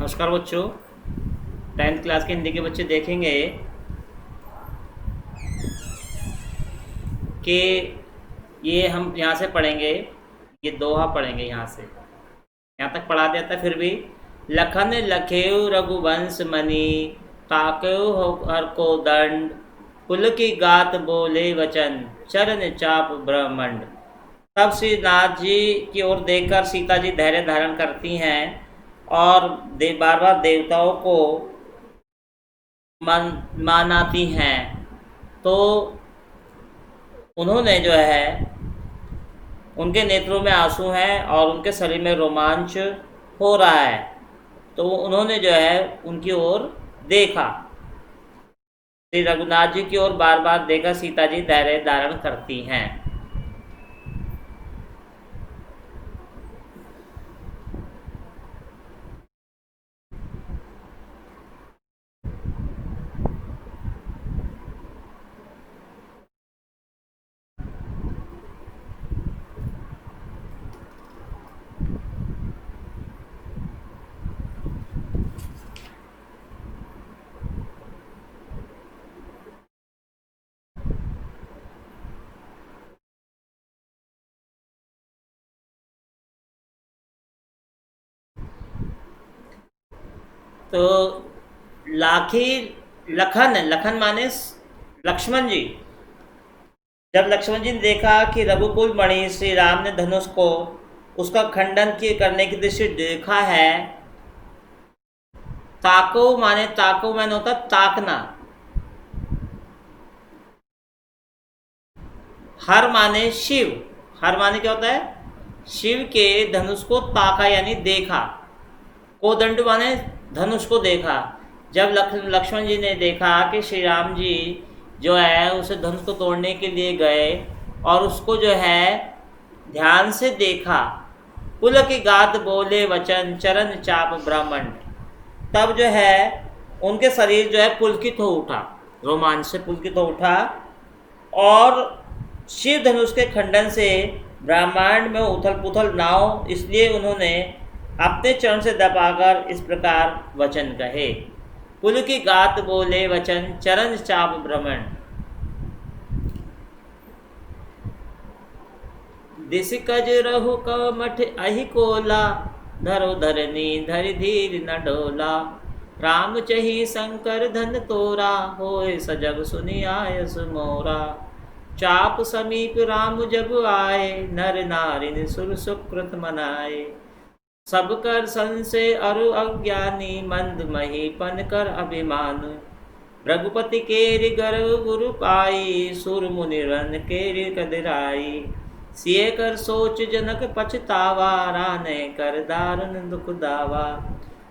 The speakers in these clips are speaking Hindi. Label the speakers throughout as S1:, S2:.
S1: नमस्कार बच्चों। 10th क्लास के हिंदी के बच्चे देखेंगे कि ये हम यहाँ से पढ़ेंगे, ये दोहा पढ़ेंगे यहाँ से। यहाँ तक पढ़ा देता फिर भी। लखन लखेऊ रघुवंश मणि, ताकेऊ हो हर को दंड, पुल की गात बोले वचन, चरण चाप ब्रह्मंड। तब श्री नाथ जी की ओर देखकर सीता जी धैर्य धारण करती हैं और बार बार देवताओं को मानाती हैं। तो उन्होंने जो है, उनके नेत्रों में आंसू हैं और उनके शरीर में रोमांच हो रहा है। तो उन्होंने जो है उनकी ओर देखा, श्री रघुनाथ जी की ओर बार बार देखा। सीता जी धैर्य धारण करती हैं। तो लाखी लखन, लखन माने लक्ष्मण जी। जब लक्ष्मण जी ने देखा कि रघुकुल मणि श्री राम ने धनुष को उसका खंडन करने की दृष्टि देखा है। ताको माने होता ताकना। हर माने शिव। हर माने क्या होता है? शिव के धनुष को ताका यानी देखा। कोदंड माने धनुष को देखा। जब लक्ष्मण जी ने देखा कि श्री राम जी जो है उसे धनुष को तोड़ने के लिए गए और उसको जो है ध्यान से देखा। पुल की गात बोले वचन, चरण चाप ब्राह्मण। तब जो है उनके शरीर जो है पुलकित हो उठा, रोमांच से पुलकित हो उठा और शिव धनुष के खंडन से ब्रह्मांड में उथल पुथल नाव। इसलिए उन्होंने अपने चरण से दबाकर इस प्रकार वचन कहे। पुल की गात बोले वचन, चरण चाप ब्रह्मण। दिस कज रहु कमठ अहि कोला, धरो धरनी धरि धीर न डोला। राम चही शंकर धन तोरा, होए सजग सुनि आयस मोरा। चाप समीप राम जब आए, नर नारिन सुर सुकृत मनाए। सब कर संशय अरु अज्ञानी, मंद मही पन कर अभिमान। रघुपति केरि गर्व गुरु पाई, सुर मुनि रन केरि कदराई। सिए कर सोच जनक पछतावा, राने कर दारुन दुख दावा।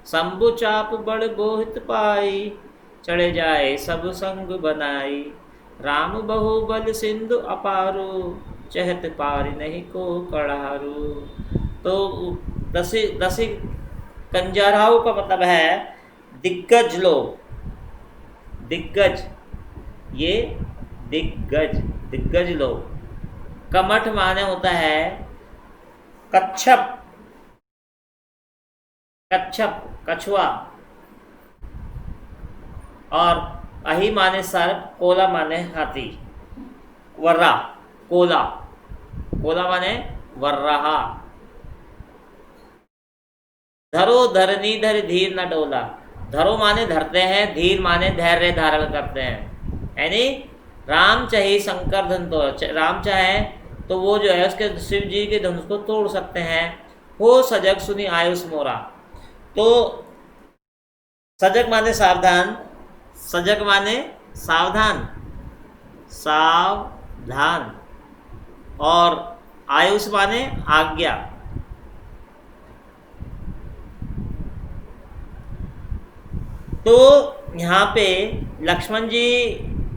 S1: शंभु चाप बड़ बोहित पाई, चढ़े जाए सब संग बनाई। राम बहु बल सिंधु अपारू, चहत पार नहीं को कड़ारू। तो दसी कंजराओं का मतलब है दिग्गज लोग। दिग्गज, ये दिग्गज लोग। कमठ माने होता है कच्छप, कछुआ। और अहि माने सर्प, कोला माने हाथी। वर्रा, कोला माने वर्राहा। धरो धरनी धर धीर न डोला। धरो माने धरते हैं, धीर माने धैर्य धारण करते हैं। यानी राम चाहे शंकर धन तो राम चाहे तो वो जो है उसके शिव जी के धनुष को तोड़ सकते हैं। हो सजग सुनी आयुष मोरा। तो सजग माने सावधान, सजग माने सावधान, सावधान। और आयुष माने आज्ञा। तो यहाँ पे लक्ष्मण जी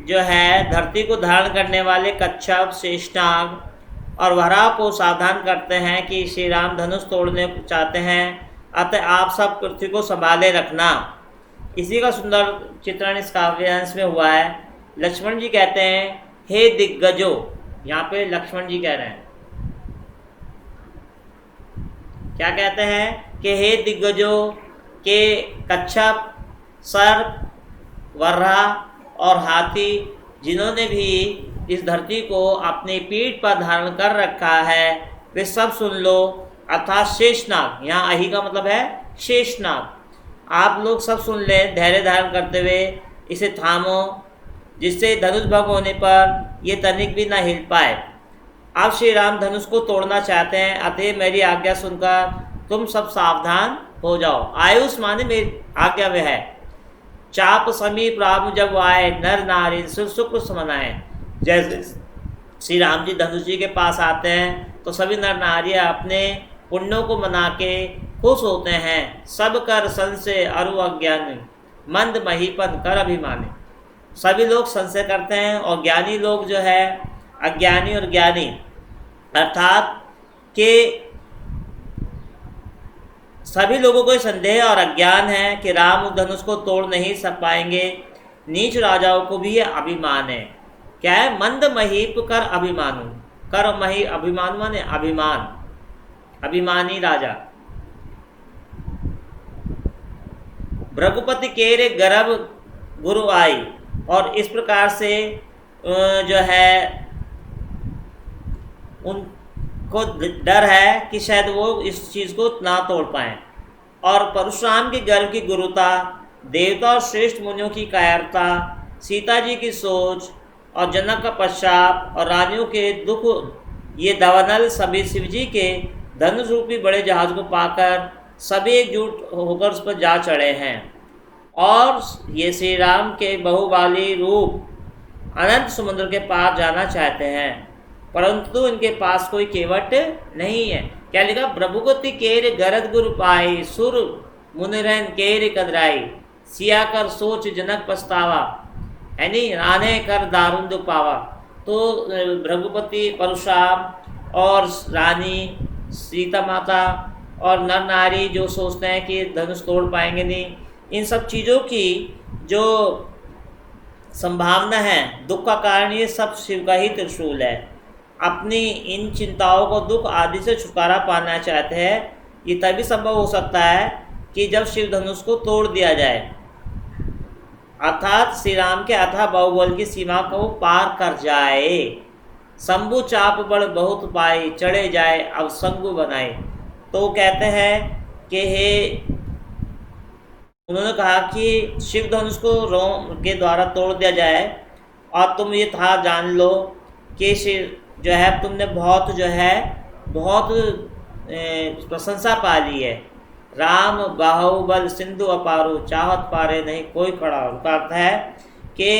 S1: जो है धरती को धारण करने वाले कच्छप, शेषनाग और वराह को सावधान करते हैं कि श्री राम धनुष तोड़ने चाहते हैं, अतः आप सब पृथ्वी को संभाले रखना। इसी का सुंदर चित्रण इस काव्यांश में हुआ है। लक्ष्मण जी कहते हैं हे दिग्गजो। यहाँ पे लक्ष्मण जी कह रहे हैं, क्या कहते हैं कि हे दिग्गजो, कि कच्छप, सर्प, वर्रा और हाथी जिन्होंने भी इस धरती को अपनी पीठ पर धारण कर रखा है वे सब सुन लो। अर्थात शेषनाग, यहाँ अही का मतलब है शेषनाग, आप लोग सब सुन लें धैर्य धारण करते हुए, इसे थामो जिससे धनुष भंग होने पर ये तनिक भी ना हिल पाए। अब श्री राम धनुष को तोड़ना चाहते हैं, अतः मेरी आज्ञा सुनकर तुम सब सावधान हो जाओ। आयुष माने मेरी आज्ञा में है। चाप समीप राम जब आए, नर नारी शुक्र समनाए। जैसे श्री राम जी धनुष जी के पास आते हैं तो सभी नर नारियाँ अपने पुण्यों को मना के खुश होते हैं। सब कर संशय अरु अज्ञानी, मंद महीपन कर अभिमानी। सभी लोग संशय करते हैं और ज्ञानी लोग जो है अज्ञानी और ज्ञानी, अर्थात कि सभी लोगों को संदेह और अज्ञान है कि राम धनुष को तोड़ नहीं सक पाएंगे। नीच राजाओं को भी यह अभिमान है। क्या है? मंद महीप कर अभिमानु, कर मही अभिमान माने अभिमान, अभिमानी राजा। भृगुपति केरे गर्भ गुरु आई, और इस प्रकार से जो है उनको डर है कि शायद वो इस चीज़ को ना तोड़ पाएं। और परशुराम के गर्भ की गुरुता, देवता और श्रेष्ठ मुनियों की कायरता, सीता जी की सोच और जनक का पश्चाप और रानियों के दुख, ये दावानल सभी शिव जी के धनुष रूपी बड़े जहाज को पाकर सभी एकजुट होकर उस पर जा चढ़े हैं। और ये श्री राम के बहुबाली रूप अनंत समुद्र के पार जाना चाहते हैं, परंतु इनके पास कोई केवट नहीं है। क्या लिखा? भृगुपति केर गरद गुरु पाई, सुर मुनिरन केर कदराई। सिया कर सोच जनक पछतावा, यानी राने कर दारुण दुख पावा। तो भृगुपति, परशुराम और रानी सीता माता और नर नारी जो सोचते हैं कि धनुष तोड़ पाएंगे नहीं, इन सब चीज़ों की जो संभावना है, दुख का कारण ये सब शिव का ही त्रिशूल है। अपनी इन चिंताओं को, दुख आदि से छुटकारा पाना चाहते हैं। ये तभी संभव हो सकता है कि जब शिव धनुष को तोड़ दिया जाए, अर्थात श्री राम के अथाह बाहुबल की सीमा को पार कर जाए। शंभु चाप बड़ बहुत पाए, चढ़े जाए अब शंभु बनाए। तो कहते हैं कि हे, उन्होंने कहा कि शिव धनुष को रोम के द्वारा तोड़ दिया जाए, और तुम ये था जान लो कि शिव जो है तुमने बहुत जो है बहुत प्रशंसा पा ली है। राम बाहुबल सिंधु अपारो, चाहत पारे नहीं कोई खड़ा। उनका अर्थ है कि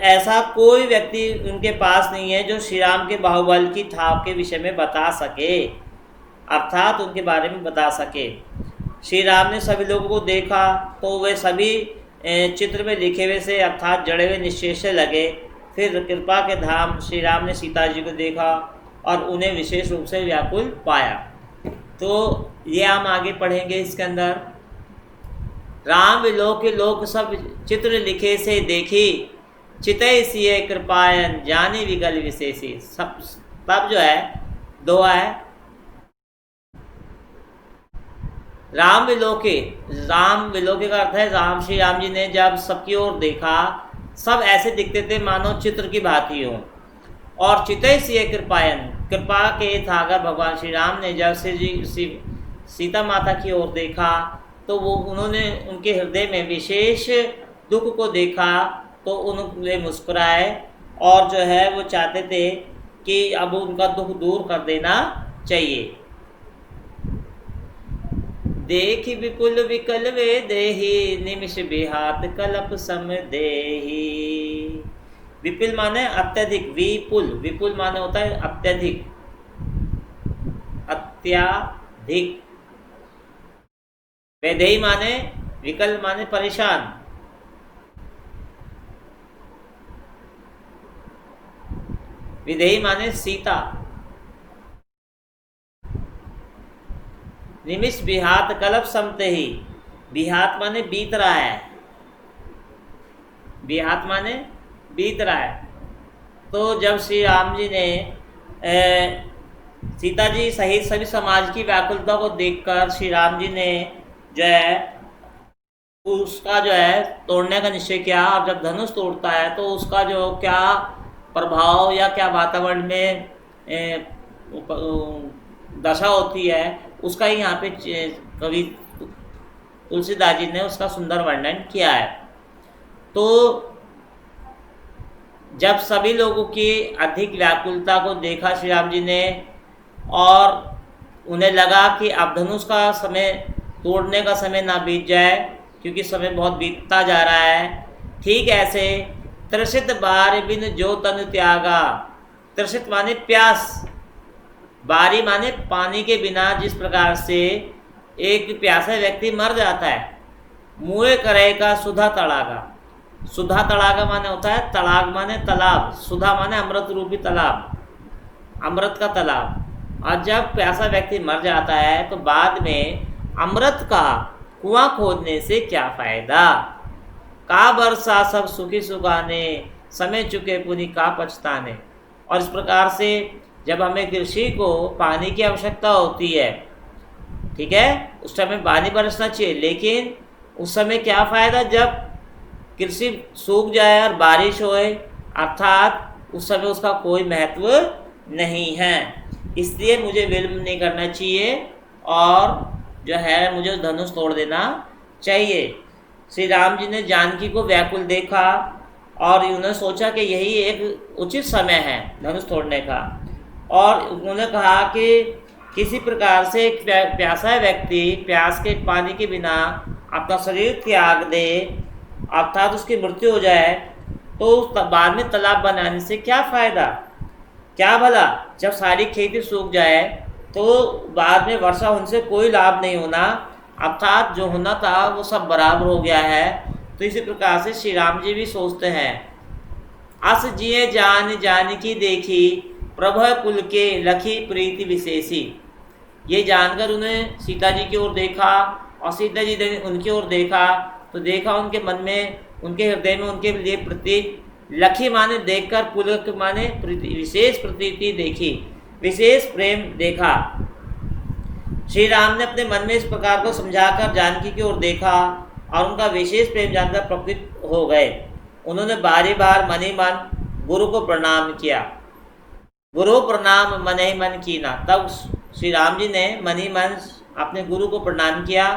S1: ऐसा कोई व्यक्ति उनके पास नहीं है जो श्री राम के बाहुबल की थाप के विषय में बता सके, अर्थात उनके बारे में बता सके। श्री राम ने सभी लोगों को देखा तो वे सभी चित्र में लिखे हुए से, अर्थात जड़े हुए निश्चेष से लगे। फिर कृपा के धाम श्री राम ने सीता जी को देखा और उन्हें विशेष रूप से व्याकुल पाया। तो ये हम आगे पढ़ेंगे इसके अंदर। राम विलोक लोक सब चित्र लिखे से देखी, चितय सिय कृपायन जाने विकल विशेषी। सब तब जो है दोहा है, राम विलोके। राम विलोके का अर्थ है राम, श्री राम जी ने जब सबकी ओर देखा, सब ऐसे दिखते थे मानो चित्र की भांति हो। और चितय सिय कृपायन, कृपा के था अगर भगवान श्री राम ने जब सीता माता की ओर देखा तो वो उन्होंने उनके हृदय में विशेष दुख को देखा, तो उन्होंने मुस्कुराए और जो है वो चाहते थे कि अब उनका दुख दूर कर देना चाहिए। देख विपुल विकल वे देही, निमिष बिहात कलप सम देही। विपुल माने अत्यधिक, विपुल, विपुल माने होता है अत्यधिक, अत्याधिक। वैदेही माने, विकल माने परेशान। विदेही माने सीता। निमिष बिहात कलप समते ही, बिहात माने बीत रहा है, बिहात माने बीत रहा है। तो जब श्री राम जी ने सीता जी सहित सभी समाज की व्याकुलता को देखकर श्री राम जी ने जो है उसका जो है तोड़ने का निश्चय किया। और जब धनुष तोड़ता है तो उसका जो क्या प्रभाव या क्या वातावरण में दशा होती है, उसका ही यहाँ पे कवि तुलसीदास जी ने उसका सुंदर वर्णन किया है। तो जब सभी लोगों की अधिक व्याकुलता को देखा श्री राम जी ने, और उन्हें लगा कि अब धनुष का समय तोड़ने का समय ना बीत जाए, क्योंकि समय बहुत बीतता जा रहा है। ठीक ऐसे त्रसित बार बिन जो तन त्यागा, त्रसित माने प्यास, बारी माने पानी के बिना जिस प्रकार से एक प्यासा व्यक्ति मर जाता है, मुँह करे का सुधा तड़ागा। सुधा तड़ागा माने होता है तड़ाग माने तालाब, सुधा माने अमृत रूपी तालाब, अमृत का तालाब। और जब प्यासा व्यक्ति मर जाता है तो बाद में अमृत का कुआं खोदने से क्या फायदा। का बरसा सब सुखी सुखाने, समय चुके पुनि का पछताने। और इस प्रकार से जब हमें कृषि को पानी की आवश्यकता होती है, ठीक है, उस समय पानी बरसना चाहिए, लेकिन उस समय क्या फ़ायदा जब कृषि सूख जाए और बारिश होए, अर्थात उस समय उसका कोई महत्व नहीं है। इसलिए मुझे विलंब नहीं करना चाहिए और जो है मुझे धनुष तोड़ देना चाहिए। श्री राम जी ने जानकी को व्याकुल देखा और उन्होंने सोचा कि यही एक उचित समय है धनुष तोड़ने का, और उन्होंने कहा कि किसी प्रकार से एक प्यासा व्यक्ति प्यास के पानी के बिना अपना शरीर त्याग दे, अर्थात उसकी मृत्यु हो जाए, तो उस बाद में तालाब बनाने से क्या फ़ायदा, क्या भला। जब सारी खेती सूख जाए तो बाद में वर्षा उनसे कोई लाभ नहीं होना, अर्थात जो होना था वो सब बराबर हो गया है। तो इसी प्रकार से श्री राम जी भी सोचते हैं, अस जिये जान जान की देखी, प्रभु कुल के लखी प्रीति विशेषी। ये जानकर उन्हें सीता जी की ओर देखा और सीता जी ने उनकी ओर देखा, तो देखा उनके मन में, उनके हृदय में उनके लिए प्रति लखी माने देखकर, पुलक माने विशेष प्रतीति देखी, विशेष प्रेम देखा। श्री राम ने अपने मन में इस प्रकार को समझाकर जानकी की ओर देखा और उनका विशेष प्रेम जानकर प्रकृत हो गए। उन्होंने बारी बार मन ही मन गुरु को प्रणाम किया। गुरु प्रणाम मन ही मन कीना। तब श्री राम जी ने मन ही मन अपने गुरु को प्रणाम किया।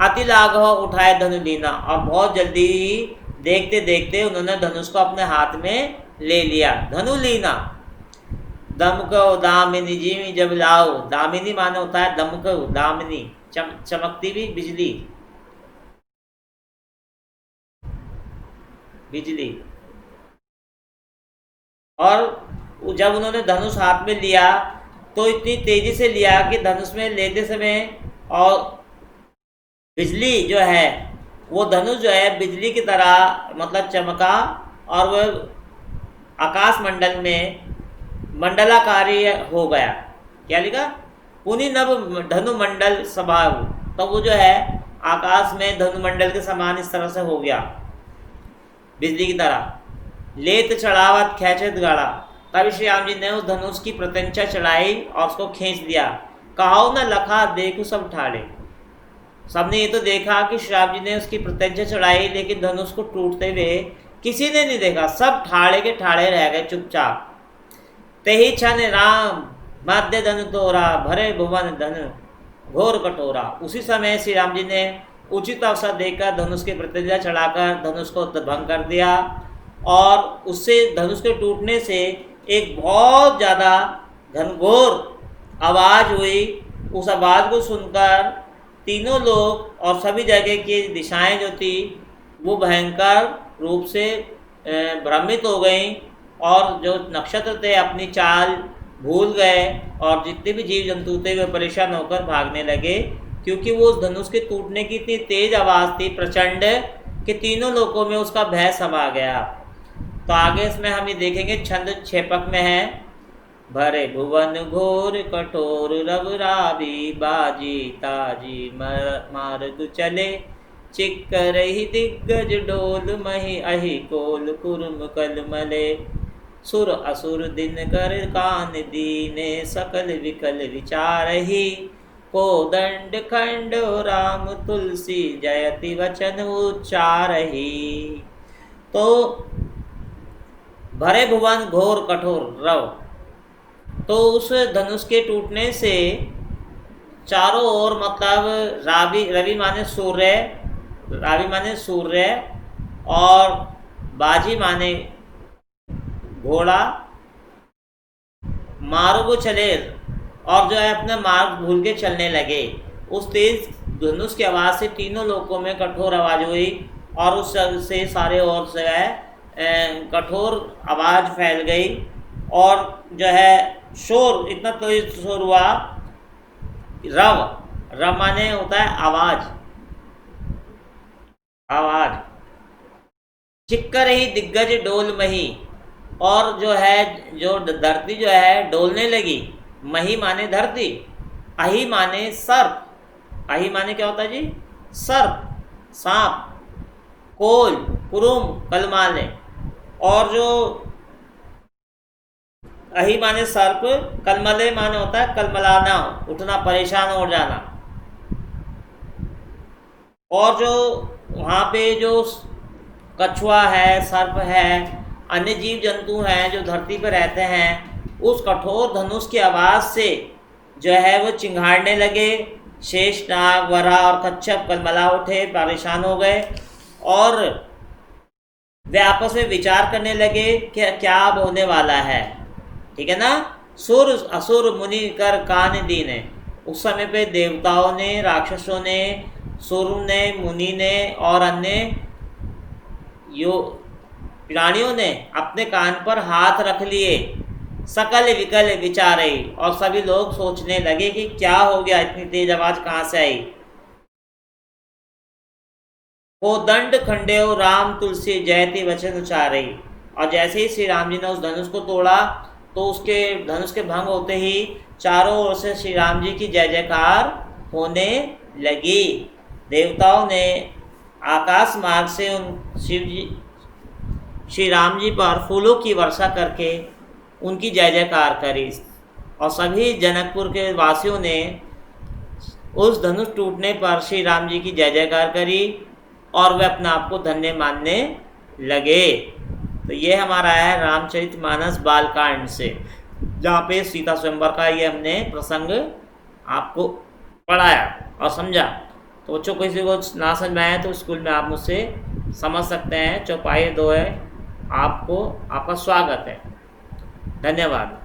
S1: अति लाघव उठाए धनु लीना, और बहुत जल्दी ही देखते देखते उन्होंने धनुष को अपने हाथ में ले लिया। धनु लीना, दमको दामिनी जी जब लाओ, दामिनी माने होता है दमको, दामिनी चमकती हुई बिजली, बिजली। और जब उन्होंने धनुष हाथ में लिया तो इतनी तेजी से लिया कि धनुष में लेते समय और बिजली जो है वो धनुष जो है बिजली की तरह मतलब चमका, और वह आकाश मंडल में मंडलाकारी हो गया। क्या लिखा, पुनि नभ धनु मंडल स्वभाव, तो वो जो है आकाश में धनु मंडल के समान इस तरह से हो गया बिजली की तरह। लेत चढ़ावत खेचत गाड़ा, तभी श्री राम जी ने उस धनुष की प्रत्यंचा चढ़ाई और उसको खींच दिया। कहाओ न लखा देखो सब ठाड़े, सबने ये तो देखा कि श्री राम जी ने उसकी प्रत्यंचा चढ़ाई, लेकिन धनुष को टूटते हुए किसी ने नहीं देखा, सब ठाड़े के ठाड़े रह गए चुपचाप। तेहि क्षण राम मध्य धनु तोरा, भरे भुवन धन घोर कटोरा। उसी समय श्री राम जी ने उचित अवसर देकर धनुष की प्रत्यंचा चढ़ाकर धनुष को भंग कर दिया, और उससे धनुष के टूटने से एक बहुत ज़्यादा घनघोर आवाज़ हुई। उस आवाज़ को सुनकर तीनों लोग और सभी जगह की दिशाएं जो थी वो भयंकर रूप से भ्रमित हो गईं, और जो नक्षत्र थे अपनी चाल भूल गए, और जितने भी जीव जंतु थे वे परेशान होकर भागने लगे, क्योंकि वो उस धनुष के टूटने की इतनी तेज आवाज़ थी प्रचंड कि तीनों लोगों में उसका भय समा गया। तो आगे इसमें हम ये देखेंगे, छंद छेपक में है, भरे भुवन घोर कठोर रघुरावी, बाजी ताजी मार्ग चले, चिक्कर ही दिग्गज डोल मही अहि कोल कुरुम कल मले। सुर असुर दिन कर कान दीने, सकल विकल विचारहि। को दंड खंड राम तुलसी, जयति वचन उच्चारहि। तो भरे भुवन घोर कठोर रव, तो उस धनुष के टूटने से चारों ओर, मतलब रवि माने सूर्य, रावि माने सूर्य, और बाजी माने घोड़ा, मार्ग चले, और जो है अपना मार्ग भूल के चलने लगे। उस तेज धनुष की आवाज़ से तीनों लोगों में कठोर आवाज़ हुई, और उस से सारे ओर से है कठोर आवाज़ फैल गई, और जो है शोर, इतना तेज शोर हुआ। रव माने होता है आवाज़, आवाज़। चिक्कर ही दिग्गज डोल मही, और जो है जो धरती जो है डोलने लगी। मही माने धरती, अही माने सर्प, अही माने क्या होता है जी? सर्प, सांप। कोल, कुरुम, कलमाले, और जो अही माने सर्प, कलमले माने होता है कलमलाना, उठना, परेशान हो जाना। और जो वहाँ पे जो कछुआ है, सर्प है, अन्य जीव जंतु हैं जो धरती पर रहते हैं, उस कठोर धनुष की आवाज़ से जो है वो चिंघाड़ने लगे। शेष नाग, वरा और कच्छप कलमला उठे, परेशान हो गए, और वे आपस में विचार करने लगे कि क्या अब होने वाला है। ठीक है ना? सुर असुर मुनि कर कान दीने, उस समय पे देवताओं ने, राक्षसों ने, सुर ने, मुनि ने और अन्य प्राणियों ने अपने कान पर हाथ रख लिए। सकल विकल विचारे, और सभी लोग सोचने लगे कि क्या हो गया, इतनी तेज आवाज कहाँ से आई। वो दंड खंडेव राम तुलसी, जयति वचन उचारे, और जैसे ही श्री राम जी ने उस धनुष को तोड़ा, तो उसके धनुष के भंग होते ही चारों ओर से श्री राम जी की जय जयकार होने लगी। देवताओं ने आकाश मार्ग से उन श्री राम जी पर फूलों की वर्षा करके उनकी जय जयकार करी, और सभी जनकपुर के वासियों ने उस धनुष टूटने पर श्री राम जी की जय जयकार करी, और वे अपने आप को धन्य मानने लगे। तो ये हमारा है रामचरितमानस बालकांड से, जहाँ पे सीता स्वयंवर का ये हमने प्रसंग आपको पढ़ाया और समझा। तो बच्चों को किसी को ना समझ में आया तो स्कूल में आप मुझसे समझ सकते हैं। चौपाई 2 है, आपको आपका स्वागत है। धन्यवाद।